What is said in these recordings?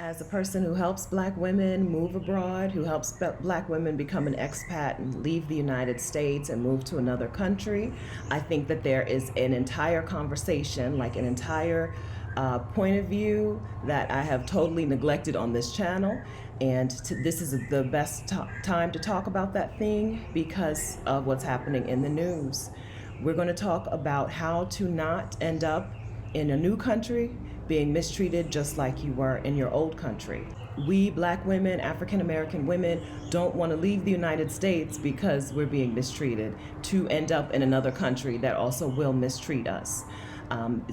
As a person who helps Black women move abroad, who helps Black women become an expat and leave the United States and move to another country, I think that there is an entire conversation, like an entire point of view that I have totally neglected on this channel. And this is the best time to talk about that thing because of what's happening in the news. We're going to talk about how to not end up in a new country being mistreated just like you were in your old country. We Black women, African American women, don't want to leave the United States because we're being mistreated to end up in another country that also will mistreat us.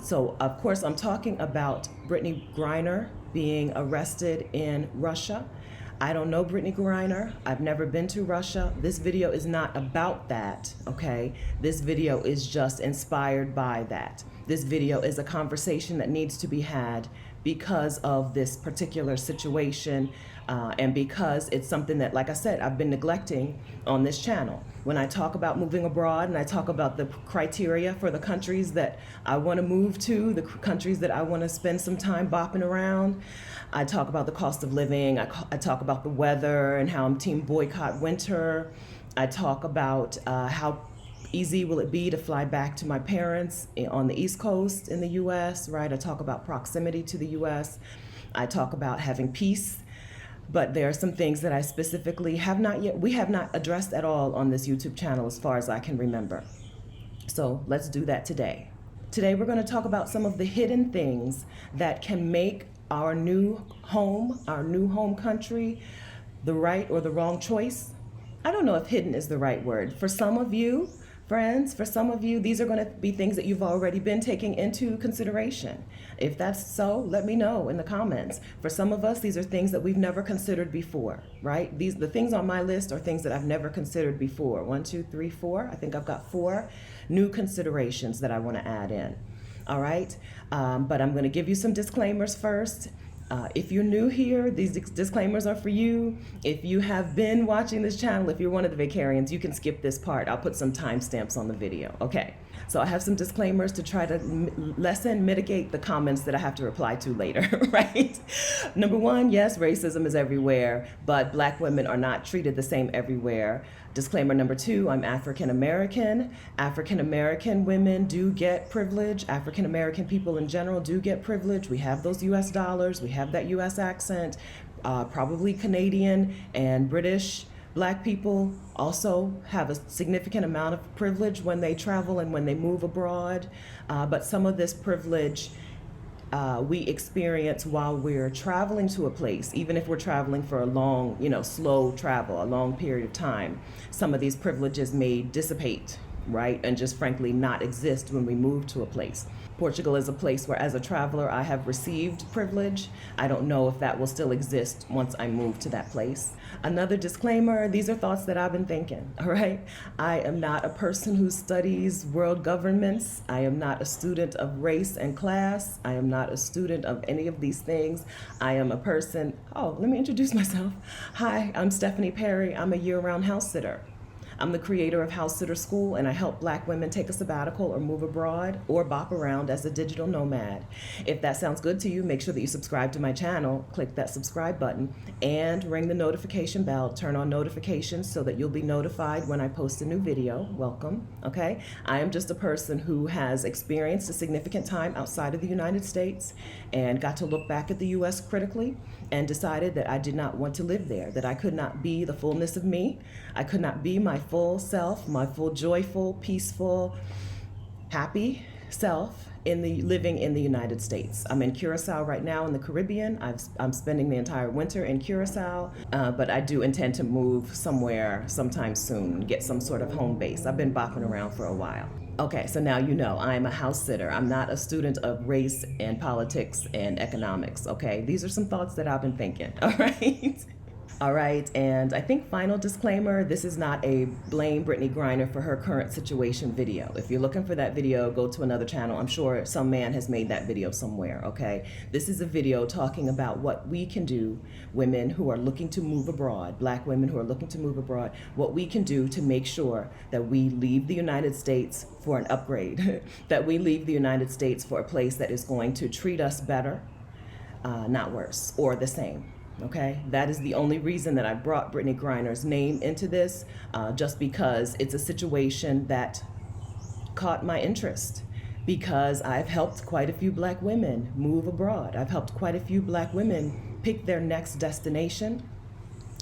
So of course I'm talking about Brittney Griner being arrested in Russia. I don't know Brittney Griner. I've never been to Russia. This video is not about that, okay? This video is just inspired by that. This video is a conversation that needs to be had because of this particular situation and because it's something that, like I said, I've been neglecting on this channel. When I talk about moving abroad and I talk about the criteria for the countries that I want to move to, the countries that I want to spend some time bopping around, I talk about the cost of living, I talk about the weather and how I'm team boycott winter. I talk about how easy will it be to fly back to my parents on the East Coast in the US, right? I talk about proximity to the US. I talk about having peace, but there are some things that I specifically we have not addressed at all on this YouTube channel as far as I can remember. So let's do that today. Today we're going to talk about some of the hidden things that can make our new home country, the right or the wrong choice. I don't know if hidden is the right word. For some of you, friends, for some of you, these are going to be things that you've already been taking into consideration. If that's so, let me know in the comments. For some of us, these are things that we've never considered before, right? The things on my list are things that I've never considered before. 1, 2, 3, 4. I think I've got 4 new considerations that I want to add in. All right, but I'm going to give you some disclaimers first. If you're new here, these disclaimers are for you. If you have been watching this channel, if you're one of the Vacarians, you can skip this part. I'll put some timestamps on the video. Okay, so I have some disclaimers to try to mitigate the comments that I have to reply to later, right? Number 1, yes, racism is everywhere, but Black women are not treated the same everywhere. Disclaimer number 2, I'm African American. African American women do get privilege. African American people in general do get privilege. We have those US dollars, we have that US accent, probably Canadian and British Black people also have a significant amount of privilege when they travel and when they move abroad. But some of this privilege we experience while we're traveling to a place, even if we're traveling for a long, slow travel, a long period of time. Some of these privileges may dissipate, right? And just frankly not exist when we move to a place. Portugal is a place where as a traveler I have received privilege. I don't know if that will still exist once I move to that place. Another disclaimer, these are thoughts that I've been thinking, all right? I am not a person who studies world governments. I am not a student of race and class. I am not a student of any of these things. I am a person, let me introduce myself. Hi, I'm Stephanie Perry. I'm a year-round house sitter. I'm the creator of House Sitter School, and I help Black women take a sabbatical or move abroad or bop around as a digital nomad. If that sounds good to you, make sure that you subscribe to my channel, click that subscribe button, and ring the notification bell. Turn on notifications so that you'll be notified when I post a new video. Welcome, okay? I am just a person who has experienced a significant time outside of the United States and got to look back at the US critically and decided that I did not want to live there, that I could not be the fullness of me. I could not be my full self, my full joyful, peaceful, happy self living in the United States. I'm in Curacao right now in the Caribbean. I'm spending the entire winter in Curacao, but I do intend to move somewhere sometime soon, get some sort of home base. I've been bopping around for a while. Okay, so now you know I'm a house sitter. I'm not a student of race and politics and economics, okay? These are some thoughts that I've been thinking, all right? All right, and I think final disclaimer, this is not a blame Brittney Griner for her current situation video. If you're looking for that video, go to another channel. I'm sure some man has made that video somewhere, okay? This is a video talking about what we can do, women who are looking to move abroad, Black women who are looking to move abroad, what we can do to make sure that we leave the United States for an upgrade, that we leave the United States for a place that is going to treat us better, not worse or the same. Okay, that is the only reason that I brought Brittney Griner's name into this, just because it's a situation that caught my interest, because I've helped quite a few Black women move abroad. I've helped quite a few Black women pick their next destination.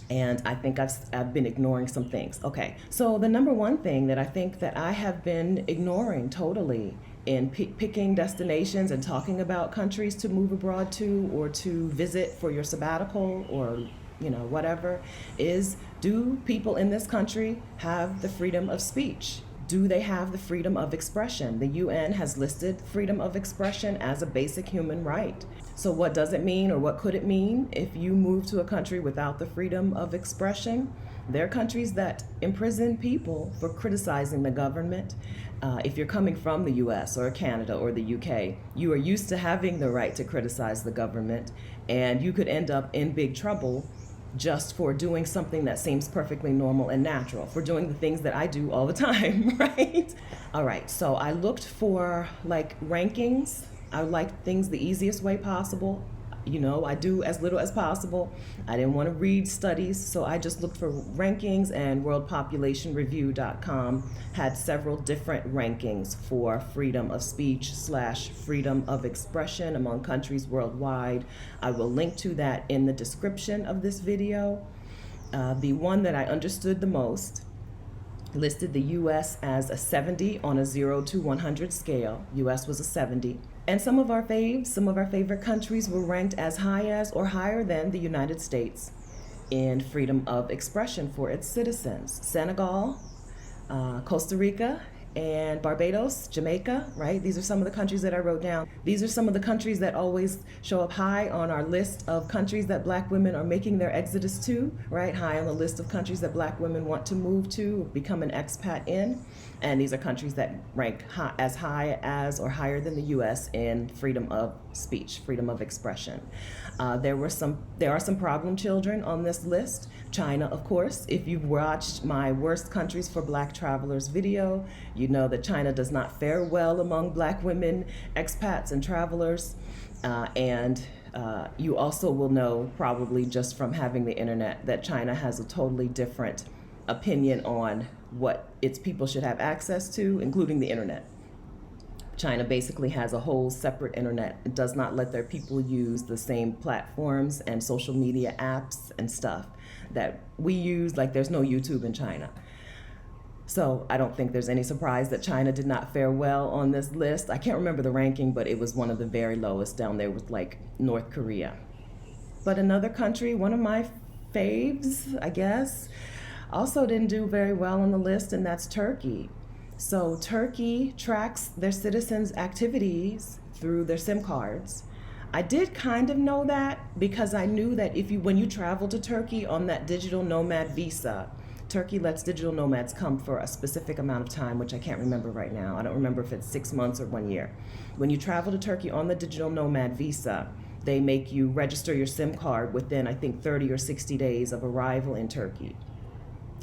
And I think I've been ignoring some things. Okay, so the number one thing that I think that I have been ignoring totally in picking destinations and talking about countries to move abroad to, or to visit for your sabbatical, or whatever, is, do people in this country have the freedom of speech? Do they have the freedom of expression? The UN has listed freedom of expression as a basic human right. So what does it mean, or what could it mean if you move to a country without the freedom of expression? There are countries that imprison people for criticizing the government. If you're coming from the US or Canada or the UK, you are used to having the right to criticize the government, and you could end up in big trouble just for doing something that seems perfectly normal and natural, for doing the things that I do all the time, right? All right, so I looked for rankings. I like things the easiest way possible. I do as little as possible. I didn't want to read studies, so I just looked for rankings, and worldpopulationreview.com had several different rankings for freedom of speech / freedom of expression among countries worldwide. I will link to that in the description of this video. The one that I understood the most listed the US as a 70 on a 0 to 100 scale. US was a 70. And some of our favorite countries were ranked as high as or higher than the United States in freedom of expression for its citizens. Senegal, Costa Rica, and Barbados, Jamaica, right? These are some of the countries that I wrote down. These are some of the countries that always show up high on our list of countries that Black women are making their exodus to, right? High on the list of countries that Black women want to move to, become an expat in. And these are countries that rank as high as or higher than the US in freedom of speech, freedom of expression. There are some problem children on this list. China, of course. If you've watched my Worst Countries for Black Travelers video, you know that China does not fare well among Black women, expats, and travelers. You also will know, probably just from having the internet, that China has a totally different opinion on what its people should have access to, including the internet. China basically has a whole separate internet. It does not let their people use the same platforms and social media apps and stuff that we use. Like, there's no YouTube in China. So I don't think there's any surprise that China did not fare well on this list. I can't remember the ranking, but it was one of the very lowest, down there with North Korea. But another country, one of my faves, I guess, also didn't do very well on the list, and that's Turkey. So Turkey tracks their citizens' activities through their SIM cards. I did kind of know that, because I knew that when you travel to Turkey on that digital nomad visa, Turkey lets digital nomads come for a specific amount of time, which I can't remember right now. I don't remember if it's 6 months or 1 year. When you travel to Turkey on the digital nomad visa, they make you register your SIM card within, I think, 30 or 60 days of arrival in Turkey.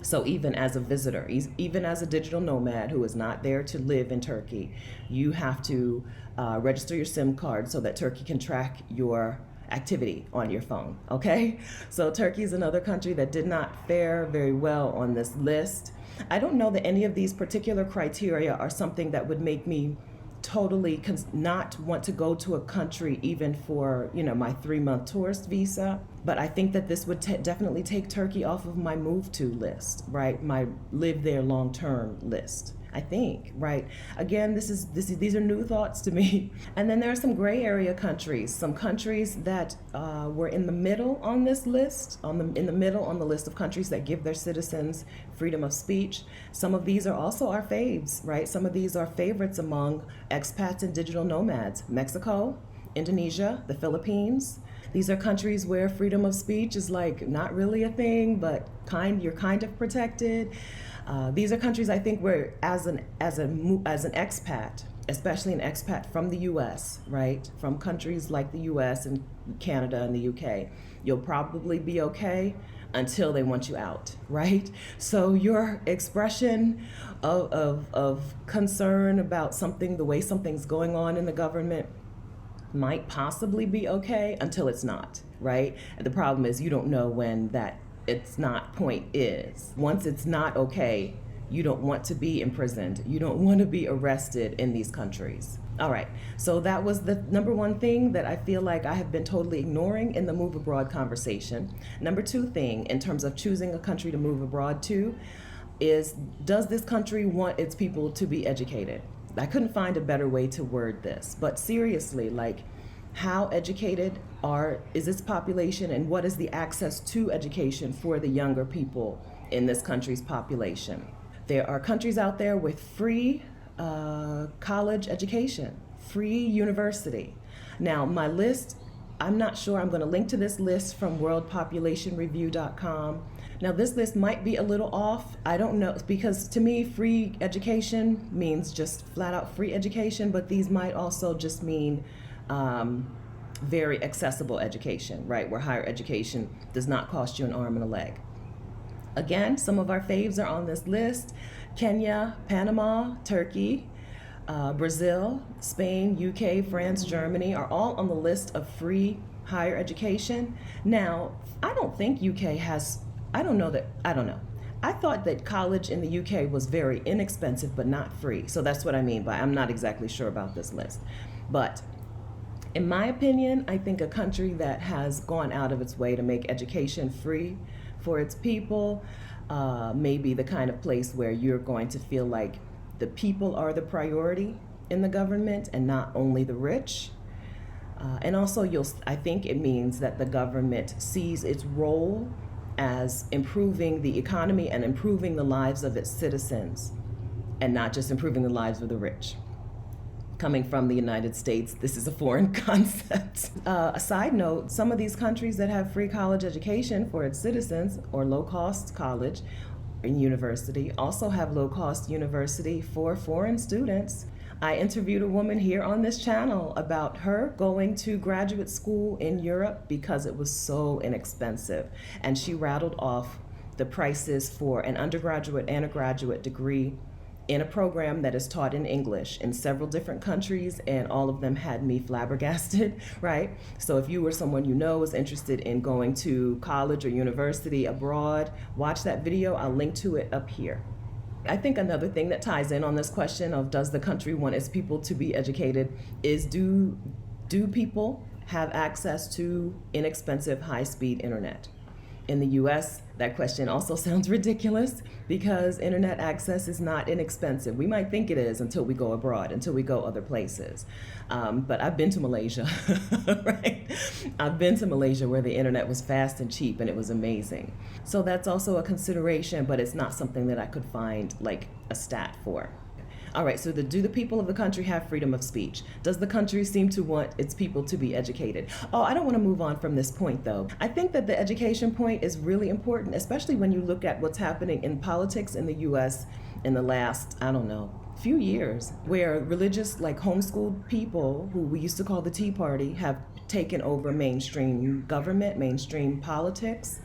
So even as a visitor, even as a digital nomad who is not there to live in Turkey, you have to register your SIM card so that Turkey can track your activity on your phone, okay? So Turkey is another country that did not fare very well on this list. I don't know that any of these particular criteria are something that would make me totally not want to go to a country even for, my 3-month tourist visa. But I think that this would definitely take Turkey off of my move to list, right? My live there long-term list, I think, right? Again, these are new thoughts to me. And then there are some gray area countries, some countries that were in the middle on this list, in the middle on the list of countries that give their citizens freedom of speech. Some of these are also our faves, right? Some of these are favorites among expats and digital nomads. Mexico, Indonesia, the Philippines. These are countries where freedom of speech is not really a thing, but you're kind of protected. These are countries, I think, where as an expat, especially an expat from the U.S., right, from countries like the U.S. and Canada and the U.K., you'll probably be okay until they want you out, right? So your expression of concern about the way something's going on in the government, might possibly be okay until it's not, right? And the problem is you don't know when that it's not point is. Once it's not okay, you don't want to be imprisoned. You don't want to be arrested in these countries. All right, so that was the number one thing that I feel like I have been totally ignoring in the move abroad conversation. Number two thing, in terms of choosing a country to move abroad to, is does this country want its people to be educated? I couldn't find a better way to word this, but seriously, like, how educated is its population, and what is the access to education for the younger people in this country's population? There are countries out there with free college education, free university. Now, my list, I'm not sure, I'm going to link to this list from worldpopulationreview.com. Now, this list might be a little off. I don't know, because to me, free education means just flat out free education, but these might also just mean very accessible education, right? Where higher education does not cost you an arm and a leg. Again, some of our faves are on this list: Kenya, Panama, Turkey, Brazil, Spain, UK, France, Germany are all on the list of free higher education. Now, I don't think UK has, I don't know. I thought that college in the UK was very inexpensive but not free. So that's what I mean by I'm not exactly sure about this list. But in my opinion, I think a country that has gone out of its way to make education free for its people may be the kind of place where you're going to feel like the people are the priority in the government and not only the rich. And also, I think it means that the government sees its role as improving the economy and improving the lives of its citizens, and not just improving the lives of the rich. Coming from the United States, this is a foreign concept. A side note, some of these countries that have free college education for its citizens, or low-cost college and university, also have low-cost university for foreign students. I interviewed a woman here on this channel about her going to graduate school in Europe because it was so inexpensive. And she rattled off the prices for an undergraduate and a graduate degree in a program that is taught in English in several different countries, and all of them had me flabbergasted, right? So if you were someone you know is interested in going to college or university abroad, watch that video. I'll link to it up here. I think another thing that ties in on this question of does the country want its people to be educated is do people have access to inexpensive high-speed internet? In the US, that question also sounds ridiculous because internet access is not inexpensive. We might think it is until we go abroad, until we go other places. But I've been to Malaysia, right? I've been to Malaysia where the internet was fast and cheap and it was amazing. So that's also a consideration, but it's not something that I could find like a stat for. All right, so do the people of the country have freedom of speech? Does the country seem to want its people to be educated? Oh, I don't want to move on from this point, though. I think that the education point is really important, especially when you look at what's happening in politics in the U.S. in the last, few years, where religious, like homeschooled people, who we used to call the Tea Party, have taken over mainstream government, mainstream politics.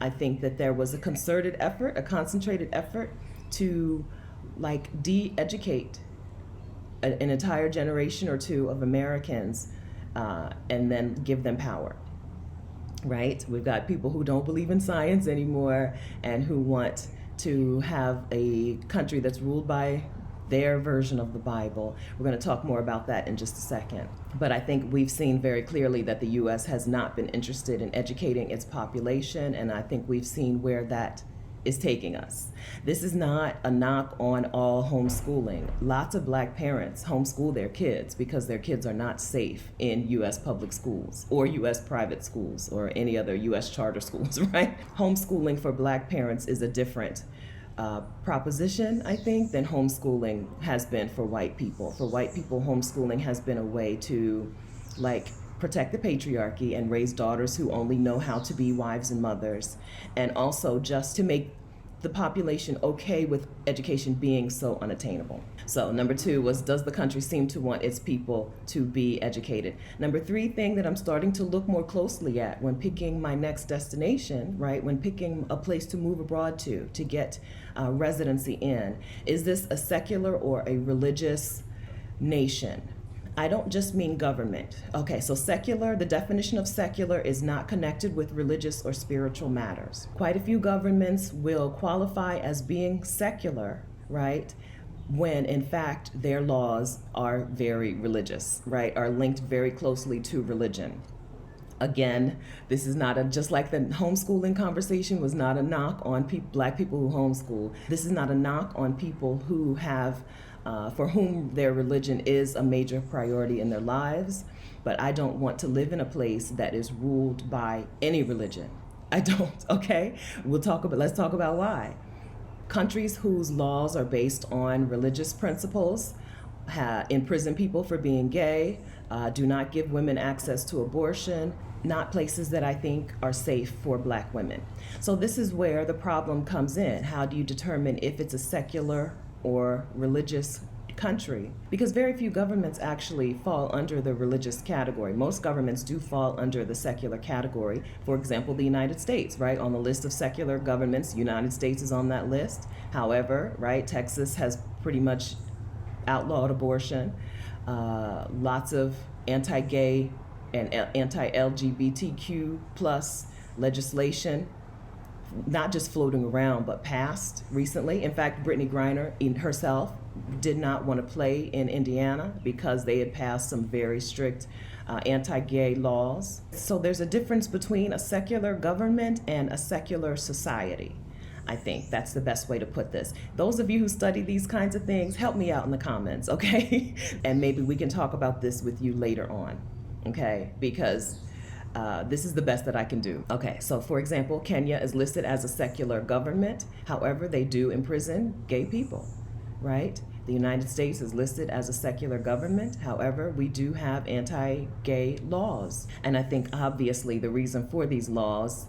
I think that there was a concerted effort, a concentrated effort to de-educate an entire generation or two of Americans and then give them power, right? We've got people who don't believe in science anymore and who want to have a country that's ruled by their version of the Bible. We're going to talk more about that in just a second. But I think we've seen very clearly that the U.S. has not been interested in educating its population, and I think we've seen where that is taking us. This is not a knock on all homeschooling. Lots of Black parents homeschool their kids because their kids are not safe in U.S. public schools or U.S. private schools or any other U.S. charter schools, right? Homeschooling for Black parents is a different proposition, I think, than homeschooling has been for white people. For white people, homeschooling has been a way to protect the patriarchy and raise daughters who only know how to be wives and mothers, and also just to make the population okay with education being so unattainable. So number two was, does the country seem to want its people to be educated? Number three thing that I'm starting to look more closely at when picking my next destination, right, when picking a place to move abroad to get residency in, is this a secular or a religious nation? I don't just mean government. Okay, so secular, the definition of secular is not connected with religious or spiritual matters. Quite a few governments will qualify as being secular, right? When in fact their laws are very religious, right? Are linked very closely to religion. Again, this is not just like the homeschooling conversation was not a knock on black people who homeschool. This is not a knock on people who have, for whom their religion is a major priority in their lives. But I don't want to live in a place that is ruled by any religion. I don't, okay? Let's talk about why. Countries whose laws are based on religious principles imprison people for being gay, do not give women access to abortion, not places that I think are safe for black women. So this is where the problem comes in. How do you determine if it's a secular or religious country? Because very few governments actually fall under the religious category. Most governments do fall under the secular category. For example, the United States, right? On the list of secular governments, the United States is on that list. However, right, Texas has pretty much outlawed abortion. Lots of anti-gay and anti-LGBTQ plus legislation, not just floating around, but passed recently. In fact, Brittney Griner herself did not want to play in Indiana because they had passed some very strict anti-gay laws. So there's a difference between a secular government and a secular society. I think that's the best way to put this. Those of you who study these kinds of things, help me out in the comments, okay? And maybe we can talk about this with you later on, okay? Because this is the best that I can do. Okay, so for example, Kenya is listed as a secular government. However, they do imprison gay people, right? The United States is listed as a secular government. However, we do have anti-gay laws. And I think obviously the reason for these laws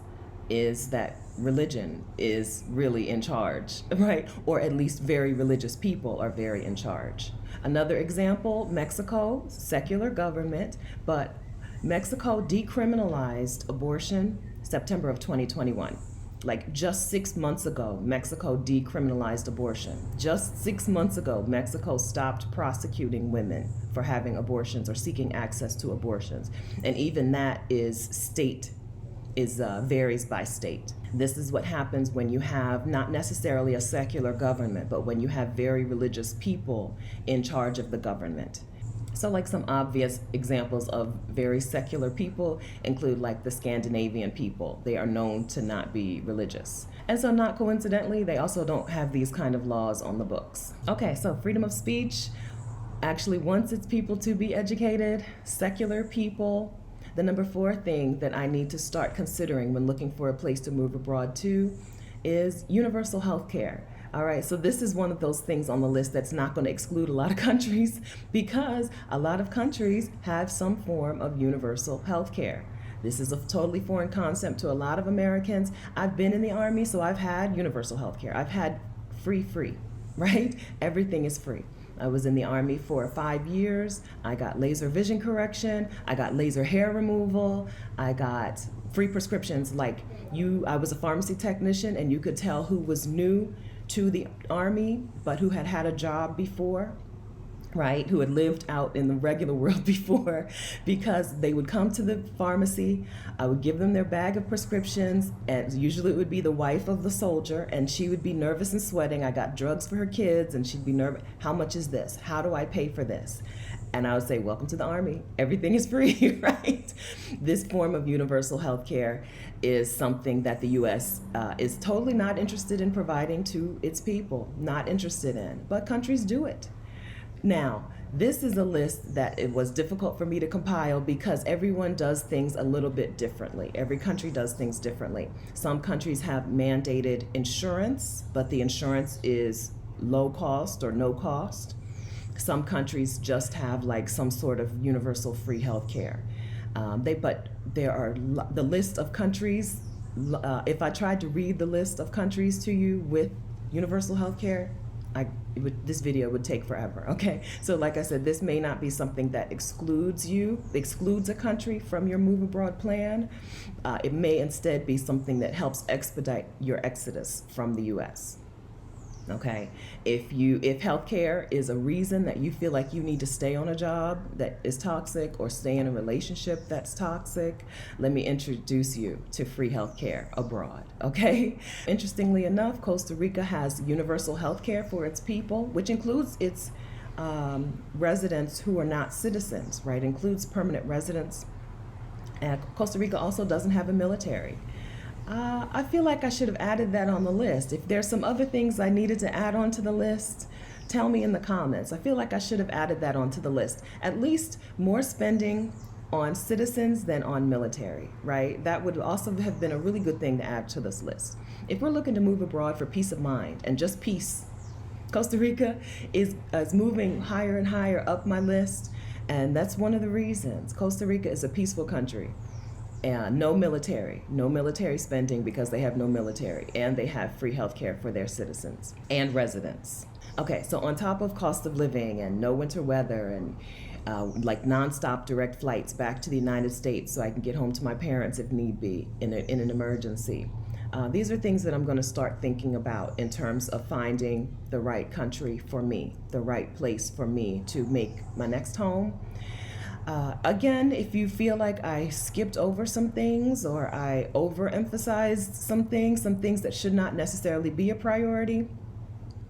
is that religion is really in charge, right? Or at least very religious people are very in charge. Another example, Mexico, secular government, but Mexico decriminalized abortion September of 2021. Like just 6 months ago, Mexico decriminalized abortion. Just 6 months ago, Mexico stopped prosecuting women for having abortions or seeking access to abortions. And even that varies by state. This is what happens when you have not necessarily a secular government, but when you have very religious people in charge of the government. So like some obvious examples of very secular people include like the Scandinavian people. They are known to not be religious. And so not coincidentally, they also don't have these kind of laws on the books. Okay, so freedom of speech actually wants its people to be educated, secular people. The number 4 thing that I need to start considering when looking for a place to move abroad to is universal health care. All right, so this is one of those things on the list that's not going to exclude a lot of countries because a lot of countries have some form of universal health care. This is a totally foreign concept to a lot of Americans. I've been in the Army, so I've had universal health care. I've had free, right? Everything is free. I was in the Army for 5 years. I got laser vision correction. I got laser hair removal. I got free prescriptions. I was a pharmacy technician, and you could tell who was new to the Army, but who had had a job before, right? Who had lived out in the regular world before, because they would come to the pharmacy. I would give them their bag of prescriptions, and usually it would be the wife of the soldier, and she would be nervous and sweating. I got drugs for her kids, and she'd be nervous. How much is this? How do I pay for this? And I would say, welcome to the Army. Everything is free, right? This form of universal health care is something that the U.S. Is totally not interested in providing to its people, not interested in, but countries do it. Now, this is a list that it was difficult for me to compile because everyone does things a little bit differently. Every country does things differently. Some countries have mandated insurance, but the insurance is low cost or no cost. Some countries just have like some sort of universal free health care. But there are the list of countries. If I tried to read the list of countries to you with universal health care, this video would take forever, okay? So like I said, this may not be something that excludes a country from your move abroad plan. It may instead be something that helps expedite your exodus from the US. Okay, if healthcare is a reason that you feel like you need to stay on a job that is toxic or stay in a relationship that's toxic, let me introduce you to free healthcare abroad. Okay, interestingly enough, Costa Rica has universal healthcare for its people, which includes its residents who are not citizens, right? Includes permanent residents. And Costa Rica also doesn't have a military. I feel like I should have added that on the list. If there's some other things I needed to add onto the list, tell me in the comments. I feel like I should have added that onto the list. At least more spending on citizens than on military, right? That would also have been a really good thing to add to this list. If we're looking to move abroad for peace of mind and just peace, Costa Rica is moving higher and higher up my list, and that's one of the reasons. Costa Rica is a peaceful country. And no military spending because they have no military, and they have free healthcare for their citizens and residents. Okay, so on top of cost of living and no winter weather and like nonstop direct flights back to the United States so I can get home to my parents if need be in an emergency. These are things that I'm going to start thinking about in terms of finding the right country for me, the right place for me to make my next home. Again, if you feel like I skipped over some things or I overemphasized some things that should not necessarily be a priority,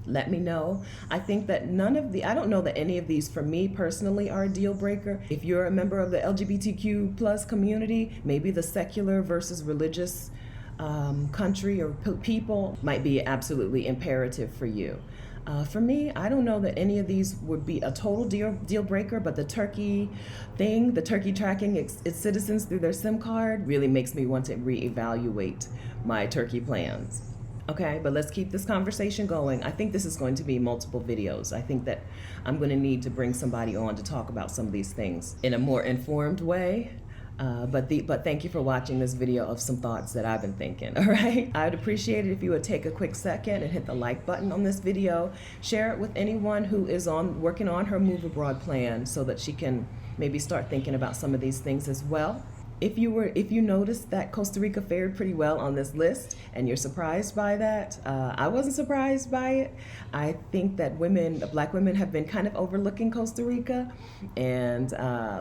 let me know. I think that I don't know that any of these for me personally are a deal breaker. If you're a member of the LGBTQ plus community, maybe the secular versus religious country or people might be absolutely imperative for you. For me, I don't know that any of these would be a total deal breaker, but the turkey tracking its citizens through their SIM card really makes me want to reevaluate my turkey plans. Okay, but let's keep this conversation going. I think this is going to be multiple videos. I think that I'm going to need to bring somebody on to talk about some of these things in a more informed way. But thank you for watching this video of some thoughts that I've been thinking, all right? I'd appreciate it if you would take a quick second and hit the like button on this video. Share it with anyone who is working on her move abroad plan so that she can maybe start thinking about some of these things as well. If you noticed that Costa Rica fared pretty well on this list and you're surprised by that, I wasn't surprised by it. I think that Black women have been kind of overlooking Costa Rica, and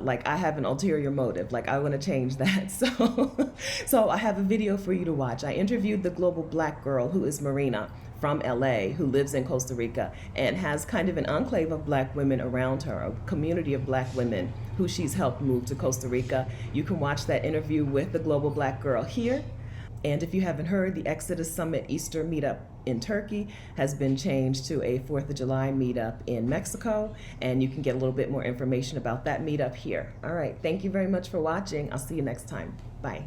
like I have an ulterior motive, like I want to change that. So I have a video for you to watch. I interviewed the global Black girl who is Marina from LA, who lives in Costa Rica and has kind of an enclave of Black women around her, a community of Black women who she's helped move to Costa Rica. You can watch that interview with the global Black girl here. And if you haven't heard, the Exodus Summit Easter meetup in Turkey has been changed to a 4th of July meetup in Mexico, and you can get a little bit more information about that meetup here. All right, thank you very much for watching. I'll see you next time. Bye.